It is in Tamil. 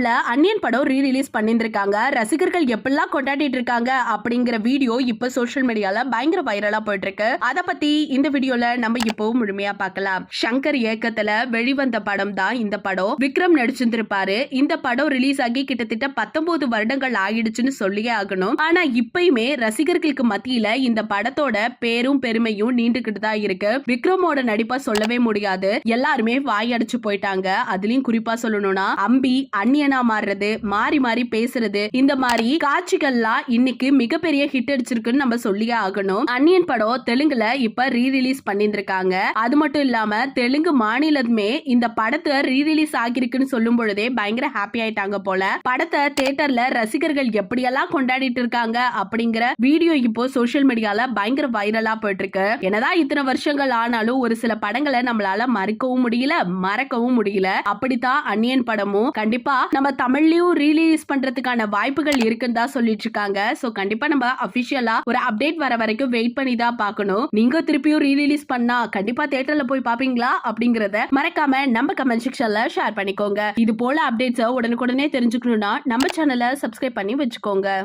தியேட்டர்ல அன்னியன் படம் ரீ-ரிலீஸ் பண்ணிருக்காங்க. ரசிகர்கள் எப்படிலாம் கொண்டாடிட்டு இருக்காங்க அப்படிங்கிற வீடியோ இப்ப சோஷியல் மீடியால பயங்கர வைரலா போயிட்டு இருக்கு. அத பத்தி இந்த வீடியோல நம்ம இப்போ முழுமையா பார்க்கலாம். சங்கர் இயக்கத்துல வெளிவந்த படம் தான் இந்த படம். விக்ரம் நடிச்சிருப்பாரு. இந்த படம் ரிலீஸ் ஆகி கிட்டத்தட்ட 19 வருடங்கள் ஆயிடுச்சுன்னு சொல்லியே ஆகணும். ஆனா இப்பயுமே ரசிகர்களுக்கு மத்தியில இந்த படத்தோட பேரும் பெருமையும் நீண்டுகிட்டு தான் இருக்கு. விக்ரமோட நடிப்பா சொல்லவே முடியாது. எல்லாருமே வாய் அடிச்சு போயிட்டாங்க. அதுலயும் குறிப்பா சொல்லணும்னா அம்பி அந்நியனா மாறுறது, மாறி மாறி பேசுறது, இந்த மாதிரி காட்சிகள்லாம் இன்னைக்கு மிகப்பெரிய ஹிட் அடிச்சிருக்குன்னு நம்ம சொல்லியே ஆகணும். அந்நியன் படம் தெலுங்குல இப்ப ரீ-ரிலீஸ் பண்ணிருக்காங்க. அது மட்டும் இல்லாம தெலுங்கு மாநிலமே இந்த படத்தை ரீ-ரிலீஸ் ஆகிருக்குன்னு சொல்லும் பொழுதே பயங்கர ஹாப்பி ஆயிட்டாங்க போல. படத்தை தியேட்டர்ல ரசிகர்கள் எப்படியெல்லாம் கொண்டாடிட்டு இருக்காங்க அப்படிங்கிற வீடியோ இப்போ சோஷியல் மீடியால பயங்கர வைரலா போயிட்டு இருக்கு. என்னதான் இத்தனை வருஷங்கள் ஆனாலும் ஒரு சில படங்களை நம்மளால மறக்கவும் முடியல, மறக்கவும் முடியல. அப்படித்தான் அந்நியன் படமும் கண்டிப்பா நம்ம தமிழ்லயும் ரீலீஸ் பண்றதுக்கான வாய்ப்புகள் இருக்குன்னு தான் சொல்லிட்டு இருக்காங்க. சோ கண்டிப்பா நம்ம அபிஷியலா ஒரு அப்டேட் வர வரைக்கும் வெயிட் பண்ணி தான் பார்க்கணும். நீங்க திருப்பியும் ரீலீஸ் பண்ணா கண்டிப்பா தியேட்டர்ல போய் பாப்பீங்களா அப்படிங்கறத மறக்காம நம்ம கமெண்ட் செக்ஷன்ல ஷேர் பண்ணிக்கோங்க. இது போல அப்டேட்ஸ் உடனுக்குடனே தெரிஞ்சுக்கணும்னா நம்ம சேனலை சப்ஸ்கிரைப் பண்ணி வச்சுக்கோங்க.